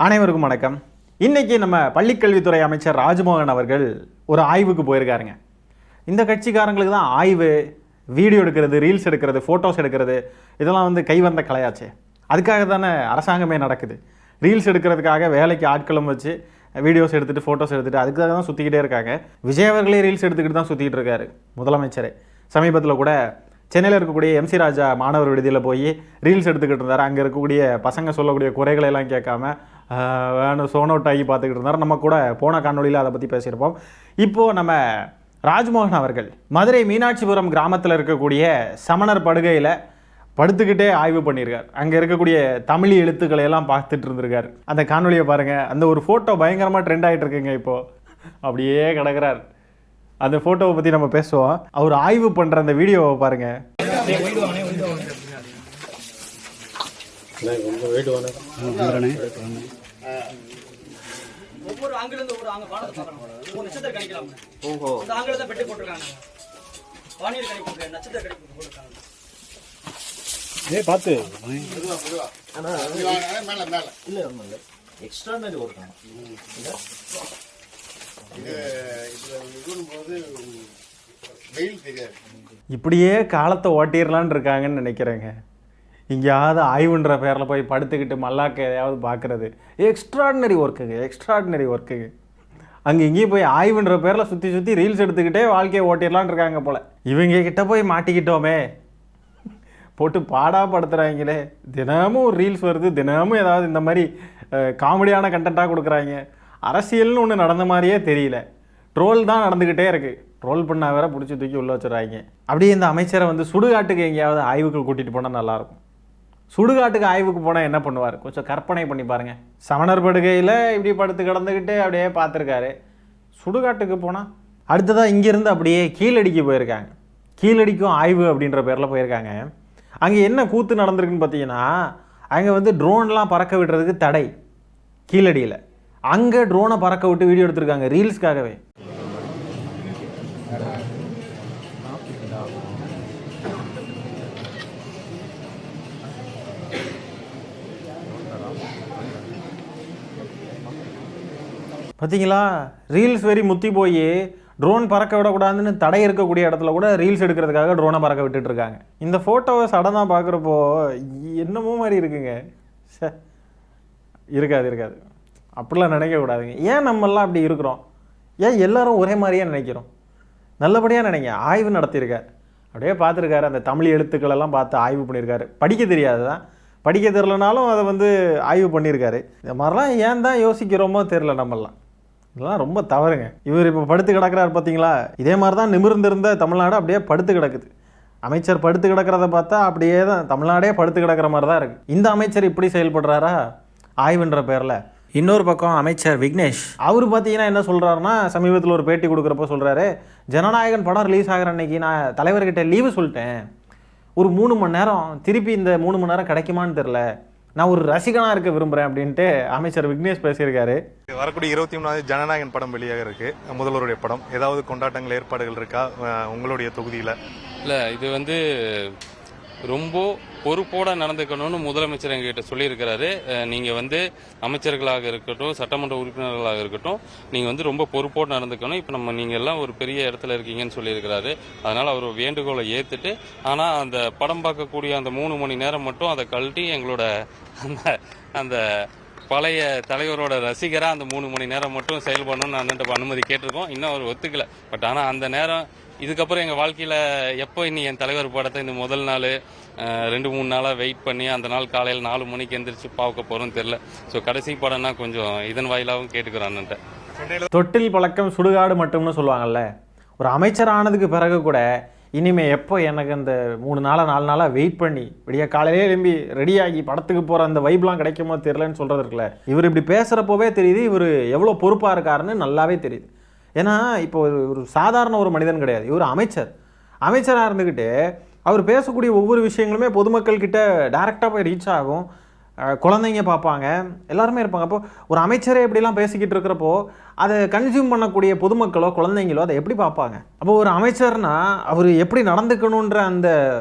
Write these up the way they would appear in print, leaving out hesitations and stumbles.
அனைவருக்கும் வணக்கம். இன்னைக்கு நம்ம பள்ளிக்கல்வித்துறை அமைச்சர் ராஜ்மோகன் அவர்கள் ஒரு ஆய்வுக்கு போயிருக்காருங்க. இந்த கட்சிக்காரங்களுக்கு தான் ஆய்வு, வீடியோ எடுக்கிறது, ரீல்ஸ் எடுக்கிறது, ஃபோட்டோஸ் எடுக்கிறது இதெல்லாம் வந்து கைவந்த கலையாச்சு. அதுக்காக தானே அரசாங்கமே நடக்குது. ரீல்ஸ் எடுக்கிறதுக்காக வேலைக்கு ஆட்களும் வச்சு வீடியோஸ் எடுத்துகிட்டு ஃபோட்டோஸ் எடுத்துகிட்டு அதுக்காக தான் சுற்றிக்கிட்டே இருக்காங்க. விஜய் அவர்களே ரீல்ஸ் எடுத்துக்கிட்டு தான் சுற்றிக்கிட்டு இருக்காரு முதலமைச்சரே. சமீபத்தில் கூட சென்னையில் இருக்கக்கூடிய எம்சி ராஜா மாணவர் விடுதியில் போய் ரீல்ஸ் எடுத்துக்கிட்டு இருந்தார். அங்கே இருக்கக்கூடிய பசங்க சொல்லக்கூடிய குறைகளெல்லாம் கேட்காம வேணும் சோனோட் ஆகி பார்த்துக்கிட்டு இருந்தார். நம்ம கூட போன காணொலியில் அதை பற்றி பேசியிருப்போம். இப்போது நம்ம ராஜ்மோகன் அவர்கள் மதுரை மீனாட்சிபுரம் கிராமத்தில் இருக்கக்கூடிய சமணர் படுகையில் படுத்துக்கிட்டே ஆய்வு பண்ணியிருக்கார். அங்கே இருக்கக்கூடிய தமிழ் எழுத்துக்களை எல்லாம் பார்த்துட்டு இருந்திருக்கார். அந்த காணொலியை பாருங்கள். அந்த ஒரு ஃபோட்டோ பயங்கரமாக ட்ரெண்ட் ஆகிட்டு இருக்குங்க. இப்போது அப்படியே கிடக்கிறார். அந்த ஃபோட்டோவை பற்றி நம்ம பேசுவோம். அவர் ஆய்வு பண்ணுற அந்த வீடியோவை பாருங்கள். ஒவ்வொரு ஆங்கிலிருந்து ஒரு ஆங்க பாடத்தை பார்க்கணும். ஒரு நட்சத்திர கணிக்கலாம். ஓஹோ, அந்த ஆங்கிலத்தை பெட்டி போட்டுருக்காங்க. வானியல் கணிப்பு நட்சத்திர கணிப்பு போட்டுருக்காங்க. ஏய் பாத்து ஆனா மேல மேல இல்ல ஒண்ணும் இல்ல. எக்ஸ்ட்ரானரி வர்க் ஆனா இது இதும்போது வெயில் தெரியாது. இப்படியே காலத்தை ஓட்டிடலான்னு இருக்காங்கன்னு நினைக்கிறேங்க. எங்கேயாவது ஆய்வுன்ற பேரில் போய் படுத்துக்கிட்டு மல்லாக்க எதையாவது பார்க்குறது எக்ஸ்ட்ராடினரி ஒர்க்குங்க. அங்கே இங்கேயும் போய் ஆய்வுன்ற பேரில் சுற்றி ரீல்ஸ் எடுத்துக்கிட்டே வாழ்க்கையை ஓட்டிடலான் இருக்காங்க போல். இவங்க கிட்ட போய் மாட்டிக்கிட்டோமே, போட்டு பாடாப்படுத்துகிறாங்களே. தினமும் ஒரு ரீல்ஸ் வருது, தினமும் ஏதாவது இந்த மாதிரி காமெடியான கண்டென்ட்டாக கொடுக்குறாங்க. அரசியல்னு ஒன்று நடந்த மாதிரியே தெரியல. ட்ரோல் தான் நடந்துக்கிட்டே இருக்குது. ட்ரோல் பண்ணால் வேற பிடிச்சி தூக்கி உள்ளே வச்சுறாங்க. அப்படியே இந்த அமைச்சரை வந்து சுடுகாட்டுக்கு எங்கேயாவது ஆய்வுக்கு கூட்டிகிட்டு போனால் நல்லாயிருக்கும். சுடுகாட்டுக்கு ஆய்வுக்கு போனால் என்ன பண்ணுவார், கொஞ்சம் கற்பனை பண்ணி பாருங்கள். சமணர் படுகையில் இப்படி படுத்து கிடந்துக்கிட்டு அப்படியே பார்த்துருக்காரு. சுடுகாட்டுக்கு போனால் அடுத்ததாக இங்கேருந்து அப்படியே கீழடிக்கு போயிருக்காங்க. கீழடிக்கும் ஆய்வு அப்படின்ற பேரில் போயிருக்காங்க. அங்கே என்ன கூத்து நடந்திருக்குன்னு பார்த்தீங்கன்னா, அங்கே வந்து ட்ரோன்லாம் பறக்க விடுறதுக்கு தடை. கீழடியில் அங்கே ட்ரோனை பறக்க விட்டு வீடியோ எடுத்திருக்காங்க ரீல்ஸ்க்காகவே. பார்த்தீங்களா, ரீல்ஸ் வெறி முத்தி போய் ட்ரோன் பறக்க விடக்கூடாதுன்னு தடை இருக்கக்கூடிய இடத்துல கூட ரீல்ஸ் எடுக்கிறதுக்காக ட்ரோனை பறக்க விட்டுட்டு இருக்காங்க. இந்த ஃபோட்டோவை சடனாக பார்க்குறப்போ என்னமோ மாதிரி இருக்குங்க. இருக்காது அப்படிலாம் நினைக்கக்கூடாதுங்க. ஏன் நம்மெல்லாம் அப்படி இருக்கிறோம்? ஏன் எல்லாரும் ஒரே மாதிரியே நினைக்கிறோம்? நல்லபடியாக நினைங்க. ஆய்வு நடத்தியிருக்கார், அப்படியே பார்த்துருக்காரு. அந்த தமிழ் எழுத்துக்களெல்லாம் பார்த்து ஆய்வு பண்ணியிருக்காரு. படிக்க தெரியாது தான், படிக்க தெரிலனாலும் அதை வந்து ஆய்வு பண்ணியிருக்காரு. இந்த மாதிரிலாம் ஏன் தான் யோசிக்கிறோமோ தெரில. நம்மெல்லாம் இதெல்லாம் ரொம்ப தவறுங்க. இவர் இப்போ படுத்து கிடக்கிறார் பார்த்தீங்களா, இதே மாதிரி தான் நிமிர்ந்திருந்த தமிழ்நாடு அப்படியே படுத்து கிடக்குது. அமைச்சர் படுத்து கிடக்கிறத பார்த்தா அப்படியே தான் தமிழ்நாடே படுத்து கிடக்கிற மாதிரி தான் இருக்குது. இந்த அமைச்சர் இப்படி செயல்படுறாரா ஆய்வுன்ற பேரில்? இன்னொரு பக்கம் அமைச்சர் விக்னேஷ் அவர் பார்த்தீங்கன்னா என்ன சொல்கிறாருன்னா, சமீபத்தில் ஒரு பேட்டி கொடுக்குறப்போ சொல்கிறாரு, ஜனநாயகன் படம் ரிலீஸ் ஆகிற அன்னைக்கு நான் தலைவர்கிட்ட லீவு சொல்லிட்டேன். ஒரு 3 மணி நேரம் திருப்பி இந்த 3 மணி நேரம் கிடைக்குமான்னு தெரில, நான் ஒரு ரசிகனாக இருக்க விரும்புகிறேன் அப்படின்ட்டு அமைச்சர் விக்னேஷ் பேசியிருக்காரு. வரக்கூடிய 23 ஜனநாயகன் படம் வெளியாக இருக்கு, முதல்வருடைய படம். ஏதாவது கொண்டாட்டங்கள் ஏற்பாடுகள் இருக்கா உங்களுடைய தொகுதியில்? இல்லை, இது வந்து ரொம்ப பொறுப்போட நடந்துக்கணும்னு முதலமைச்சர் எங்ககிட்ட சொல்லியிருக்கிறாரு. நீங்கள் வந்து அமைச்சர்களாக இருக்கட்டும், சட்டமன்ற உறுப்பினர்களாக இருக்கட்டும், நீங்கள் வந்து ரொம்ப பொறுப்போடு நடந்துக்கணும். இப்போ நீங்கள் எல்லாம் ஒரு பெரிய இடத்துல இருக்கீங்கன்னு சொல்லியிருக்கிறாரு. அதனால் அவர் வேண்டுகோளை ஏற்றுட்டு, ஆனால் அந்த படம் பார்க்கக்கூடிய அந்த 3 மணி நேரம் மட்டும் அதை கழட்டி எங்களோட அந்த பழைய தலைவரோட ரசிகராக அந்த 3 மணி நேரம் மட்டும் செயல்படணும்னு அண்ணன்ட்ட அனுமதி கேட்டிருக்கோம். இன்னும் அவர் ஒத்துக்கலை. பட் ஆனால் அந்த நேரம் இதுக்கப்புறம் எங்கள் வாழ்க்கையில் எப்போ இனி என் தலைவர் படத்தை இந்த முதல் நாள் 2-3 நாளாக வெயிட் பண்ணி அந்த நாள் காலையில் 4 மணிக்கு எந்திரிச்சு பார்க்க போகிறோன்னு தெரில. ஸோ கடைசி படம்னா கொஞ்சம் இதன் வாயிலாகவும் கேட்டுக்கிறான்னுட்ட. தொட்டில் பழக்கம் சுடுகாடு மட்டும்னு சொல்லுவாங்கல்ல. ஒரு அமைச்சர் ஆனதுக்கு பிறகு கூட இனிமேல் எப்போ எனக்கு அந்த 3 நாளாக 4 நாளாக வெயிட் பண்ணி விடிய காலையிலே எழும்பி ரெடியாகி படத்துக்கு போகிற அந்த வைப்லாம் கிடைக்குமோ தெரிலன்னு சொல்கிறது இருக்குல்ல. இவர் இப்படி பேசுகிறப்போவே தெரியுது இவர் எவ்வளோ பொறுப்பாக இருக்காருன்னு நல்லாவே தெரியுது. ஏன்னா இப்போ ஒரு சாதாரண ஒரு மனிதன் கிடையாது, இவர் அமைச்சராக இருந்துக்கிட்டு அவர் பேசக்கூடிய ஒவ்வொரு விஷயங்களுமே பொதுமக்கள் கிட்ட டைரெக்டாக போய் ரீச் ஆகும். குழந்தைங்க பார்ப்பாங்க, எல்லாருமே இருப்பாங்க. அப்போ ஒரு அமைச்சரே எப்படிலாம் பேசிக்கிட்டு இருக்கிறப்போ அதை கன்சியூம் பண்ணக்கூடிய பொதுமக்களோ குழந்தைங்களோ அதை எப்படி பார்ப்பாங்க? அப்போ ஒரு அமைச்சர்னா அவர் எப்படி நடந்துக்கணுன்ற அந்த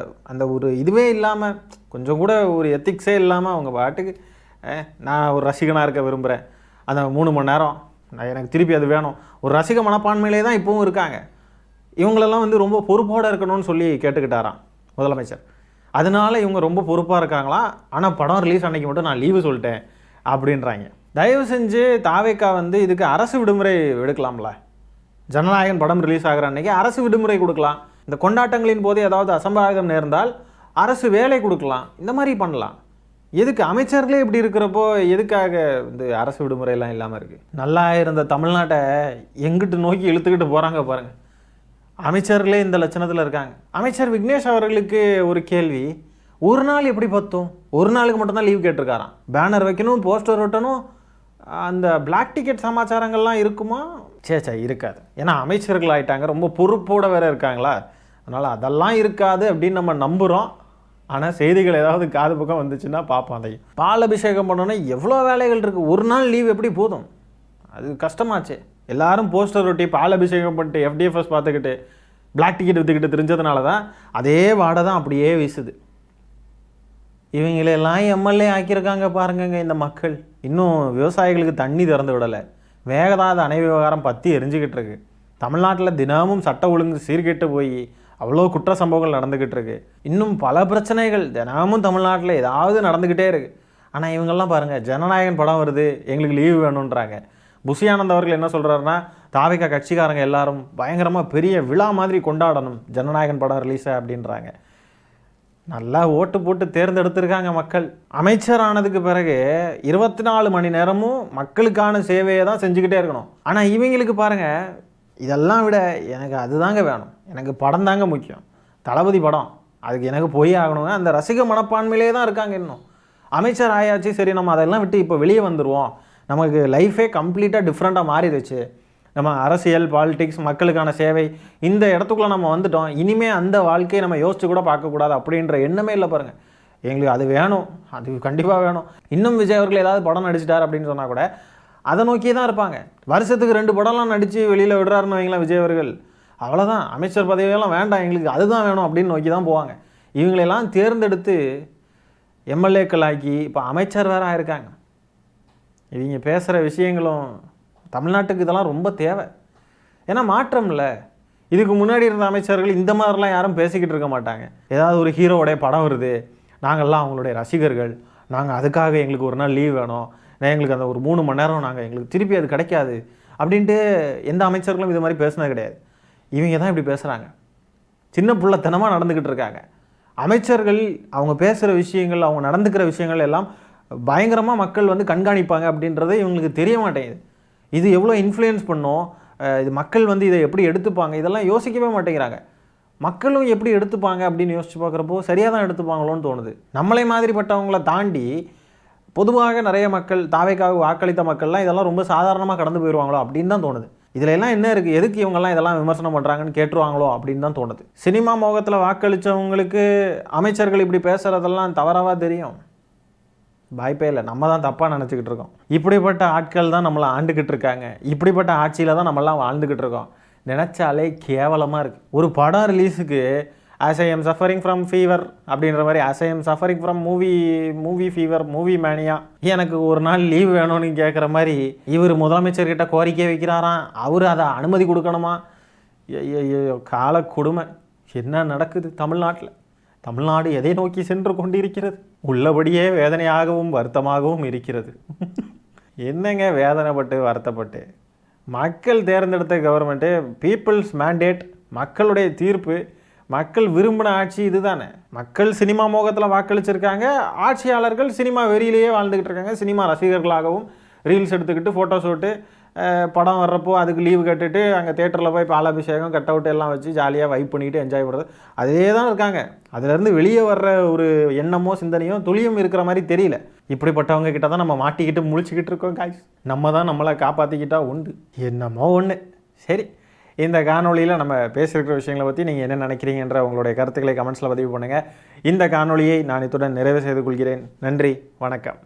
அந்த ஒரு இதுவே இல்லாமல், கொஞ்சம் கூட ஒரு எத்திக்ஸே இல்லாமல் அவங்க பாட்டுக்கு நான் ஒரு ரசிகனாக இருக்க விரும்புகிறேன், அந்த 3 மணி நேரம் எனக்கு திருப்பி அது வேணும், ஒரு ரசிக மனப்பான்மையிலே தான் இப்போவும் இருக்காங்க. இவங்களெல்லாம் வந்து ரொம்ப பொறுப்போடு இருக்கணும்னு சொல்லி கேட்டுக்கிட்டாராம் முதலமைச்சர். அதனால இவங்க ரொம்ப பொறுப்பாக இருக்காங்களா, ஆனால் படம் ரிலீஸ் அன்னைக்கு மட்டும் நான் லீவு சொல்லிட்டேன் அப்படின்றாங்க. தயவு செஞ்சு தாவேக்கா வந்து இதுக்கு அரசு விடுமுறை எடுக்கலாம்ல. ஜனநாயகன் படம் ரிலீஸ் ஆகிற அன்னைக்கு அரசு விடுமுறை கொடுக்கலாம். இந்த கொண்டாட்டங்களின் போது ஏதாவது அசம்பாவிதம் நேர்ந்தால் அரசு வேலை கொடுக்கலாம். இந்த மாதிரி பண்ணலாம். எதுக்கு அமைச்சர்களே இப்படி இருக்கிறப்போ எதுக்காக இந்த அரசு விடுமுறையெல்லாம் இல்லாமல் இருக்குது? நல்லா இருந்த தமிழ்நாட்டை எங்கிட்டு நோக்கி இழுத்துக்கிட்டு போகிறாங்க பாருங்கள். அமைச்சர்களே இந்த லட்சணத்தில் இருக்காங்க. அமைச்சர் விக்னேஷ் அவர்களுக்கு ஒரு கேள்வி, ஒரு நாள் எப்படி பத்தும்? ஒரு நாளுக்கு மட்டும்தான் லீவ் கேட்டிருக்காராம். பேனர் வைக்கணும், போஸ்டர் ஒட்டணும், அந்த பிளாக் டிக்கெட் சமாச்சாரங்கள்லாம் இருக்குமா? சே இருக்காது. ஏன்னா அமைச்சர்கள் ஆகிட்டாங்க, ரொம்ப பொறுப்போடு வேறு இருக்காங்களா, அதனால் அதெல்லாம் இருக்காது அப்படின்னு நம்ம நம்புகிறோம். ஆனால் செய்திகள் ஏதாவது காது பக்கம் வந்துச்சுன்னா பார்ப்போம். அதையும் பால் அபிஷேகம் பண்ணோன்னா எவ்வளோ வேலைகள் இருக்குது. ஒரு நாள் லீவ் எப்படி போதும்? அது கஷ்டமாச்சு. எல்லாரும் போஸ்டர் ஒட்டி பால் அபிஷேகம் பண்ணிட்டு எஃப்டிஎஃப்எஸ் பார்த்துக்கிட்டு பிளாக் டிக்கெட் விற்றுக்கிட்டு தெரிஞ்சதுனால தான் அதே வாடை தான் அப்படியே வீசுது. இவங்களெல்லாம் எம்எல்ஏ ஆக்கியிருக்காங்க பாருங்கங்க இந்த மக்கள். இன்னும் விவசாயிகளுக்கு தண்ணி திறந்து விடலை. வேகதாத அணை விவகாரம் பற்றி எரிஞ்சுக்கிட்டு இருக்கு. தமிழ்நாட்டில் தினமும் சட்ட ஒழுங்கு சீர்கெட்டு போய் அவ்வளோ குற்ற சம்பவங்கள் நடந்துக்கிட்டு இருக்கு. இன்னும் பல பிரச்சனைகள் தினமும் தமிழ்நாட்டில் ஏதாவது நடந்துக்கிட்டே இருக்குது. ஆனால் இவங்கெல்லாம் பாருங்கள், ஜனநாயகன் படம் வருது, எங்களுக்கு லீவு வேணுன்றாங்க. புஷி ஆனந்த் அவர்கள் என்ன சொல்கிறாருன்னா, தாவேக்கா கட்சிக்காரங்க எல்லாரும் பயங்கரமாக பெரிய விழா மாதிரி கொண்டாடணும் ஜனநாயகன் படம் ரிலீஸை அப்படின்றாங்க. நல்லா ஓட்டு போட்டு தேர்ந்தெடுத்திருக்காங்க மக்கள். அமைச்சர் ஆனதுக்கு பிறகு 24 மணி நேரமும் மக்களுக்கான சேவையை தான் செஞ்சுக்கிட்டே இருக்கணும். ஆனால் இவங்களுக்கு பாருங்கள், இதெல்லாம் விட எனக்கு அதுதாங்க வேணும், எனக்கு படம் தாங்க முக்கியம், தளபதி படம், அதுக்கு எனக்கு போய் ஆகணுங்க. அந்த ரசிக மனப்பான்மையிலே தான் இருக்காங்க. இன்னும் அமைச்சர் ஆயாச்சு, சரி நம்ம அதெல்லாம் விட்டு இப்போ வெளியே வந்துடுவோம், நமக்கு லைஃபே கம்ப்ளீட்டாக டிஃப்ரெண்ட்டாக மாறிடுச்சு, நம்ம அரசியல் பாலிடிக்ஸ் மக்களுக்கான சேவை இந்த இடத்துக்குள்ளே நம்ம வந்துட்டோம், இனிமேல் அந்த வாழ்க்கையை நம்ம யோசிச்சு கூட பார்க்கக்கூடாது அப்படின்ற எண்ணமே இல்லை பாருங்கள். எங்களுக்கு அது வேணும், அது கண்டிப்பாக வேணும். இன்னும் விஜய் அவர்கள் ஏதாவது படம் நடிச்சிட்டார் அப்படின்னு சொன்னால் கூட அதை நோக்கி தான் இருப்பாங்க. வருஷத்துக்கு 2 படம்லாம் நடித்து வெளியில் விடுறாருன்னு வைங்களேன் விஜய் அவர்கள், அவ்வளோதான், அமைச்சர் பதவியெல்லாம் வேண்டாம், எங்களுக்கு அதுதான் வேணும் அப்படின்னு நோக்கி தான் போவாங்க. இவங்களெல்லாம் தேர்ந்தெடுத்து எம்எல்ஏக்கள் ஆக்கி இப்போ அமைச்சர் வேறு ஆயிருக்காங்க. இவங்க பேசுகிற விஷயங்களும் தமிழ்நாட்டுக்கு இதெல்லாம் ரொம்ப தேவை. ஏன்னா மாற்றம் இல்லை. இதுக்கு முன்னாடி இருந்த அமைச்சர்கள் இந்த மாதிரிலாம் யாரும் பேசிக்கிட்டு இருக்க மாட்டாங்க. ஏதாவது ஒரு ஹீரோவுடைய படம் வருது, நாங்கள்லாம் அவங்களுடைய ரசிகர்கள், நாங்கள் அதுக்காக எங்களுக்கு ஒரு நாள் லீவ் வேணும், எங்களுக்கு அந்த ஒரு 3 மணி நேரம் நாங்கள் எங்களுக்கு திருப்பி அது கிடைக்காது அப்படின்ட்டு எந்த அமைச்சர்களும் இது மாதிரி பேசினது கிடையாது. இவங்க தான் இப்படி பேசுகிறாங்க. சின்ன பிள்ளைத்தனமாக நடந்துக்கிட்டு இருக்காங்க. அமைச்சர்கள் அவங்க பேசுகிற விஷயங்கள், அவங்க நடந்துக்கிற விஷயங்கள் எல்லாம் பயங்கரமாக மக்கள் வந்து கண்காணிப்பாங்க அப்படின்றது இவங்களுக்கு தெரிய மாட்டேங்குது. இது எவ்வளோ இன்ஃப்ளூயன்ஸ் பண்ணும், இது மக்கள் வந்து இதை எப்படி எடுத்துப்பாங்க, இதெல்லாம் யோசிக்கவே மாட்டேங்கிறாங்க. மக்களும் எப்படி எடுத்துப்பாங்க அப்படின்னு யோசிச்சு பார்க்குறப்போ சரியாக தான் எடுத்துப்பாங்களோன்னு தோணுது. நம்மளை மாதிரிப்பட்டவங்களை தாண்டி பொதுவாக நிறைய மக்கள், தாவேக்காக வாக்களித்த மக்கள்லாம் இதெல்லாம் ரொம்ப சாதாரணமாக கடந்து போயிடுவாங்களோ அப்படின்னு தான் தோணுது. இதில் எல்லாம் என்ன இருக்குது, எதுக்கு இவங்கெல்லாம் இதெல்லாம் விமர்சனம் பண்ணுறாங்கன்னு கேட்டுருவாங்களோ அப்படின்னு தான் தோணுது. சினிமா மோகத்தில் வாக்களித்தவங்களுக்கு அமைச்சர்கள் இப்படி பேசுகிறதெல்லாம் தவறாக தெரியும். வாய்ப்பே இல்லை. நம்ம தான் தப்பாக நினச்சிக்கிட்டு இருக்கோம். இப்படிப்பட்ட ஆட்கள் தான் நம்மளை ஆண்டுக்கிட்டு இருக்காங்க. இப்படிப்பட்ட ஆட்சியில் தான் நம்மளாம் வாழ்ந்துக்கிட்டு இருக்கோம். நினச்சாலே கேவலமாக இருக்குது. ஒரு படம் ரிலீஸுக்கு as I am suffering from fever அப்படின்ற மாதிரி, as I am suffering from movie fever, movie mania, எனக்கு ஒரு நாள் லீவ் வேணும்னு கேட்குற மாதிரி இவர் முதலமைச்சர்கிட்ட கோரிக்கை வைக்கிறாராம். அவர் அதை அனுமதி கொடுக்கணுமா? ஐயோ கால கொடுமை. என்ன நடக்குது தமிழ்நாட்டில்? தமிழ்நாடு எதை நோக்கி சென்று கொண்டிருக்கிறது? உள்ளபடியே வேதனையாகவும் வருத்தமாகவும் இருக்கிறது. என்னங்க வேதனைப்பட்டு வருத்தப்பட்டு? மக்கள் தேர்ந்தெடுத்த கவர்மெண்ட்டு, பீப்புள்ஸ் மேண்டேட், மக்களுடைய தீர்ப்பு, மக்கள் விரும்பின ஆட்சி இது தானே. மக்கள் சினிமா மோகத்தில் வாக்களிச்சிருக்காங்க, ஆட்சியாளர்கள் சினிமா வெறியிலேயே வாழ்ந்துக்கிட்டு இருக்காங்க. சினிமா ரசிகர்களாகவும் ரீல்ஸ் எடுத்துக்கிட்டு ஃபோட்டோ ஷூட்டு, படம் வர்றப்போ அதுக்கு லீவு கட்டுட்டு அங்கே தேட்டரில் போய் பாலாபிஷேகம் கட் அவுட் எல்லாம் வச்சு ஜாலியாக வைப் பண்ணிவிட்டு என்ஜாய் பண்ணுறது, அதே தான் இருக்காங்க. அதிலேருந்து வெளியே வர்ற ஒரு எண்ணமோ சிந்தனையோ துளியும் இருக்கிற மாதிரி தெரியல. இப்படிப்பட்டவங்க கிட்ட தான் நம்ம மாட்டிக்கிட்டு முழிச்சிக்கிட்டு இருக்கோம் காய்ஸ். நம்ம தான் நம்மளை காப்பாற்றிக்கிட்டா உண்டு. என்னமோ ஒன்று. சரி, இந்த காணொலியில் நம்ம பேசியிருக்கிற விஷயங்களை பற்றி நீங்கள் என்ன நினைக்கிறீங்கன்ற உங்களுடைய கருத்துக்களை கமெண்ட்ஸில் பதிவு பண்ணுங்கள். இந்த காணொலியை நான் இத்துடன் நிறைவு செய்து கொள்கிறேன். நன்றி, வணக்கம்.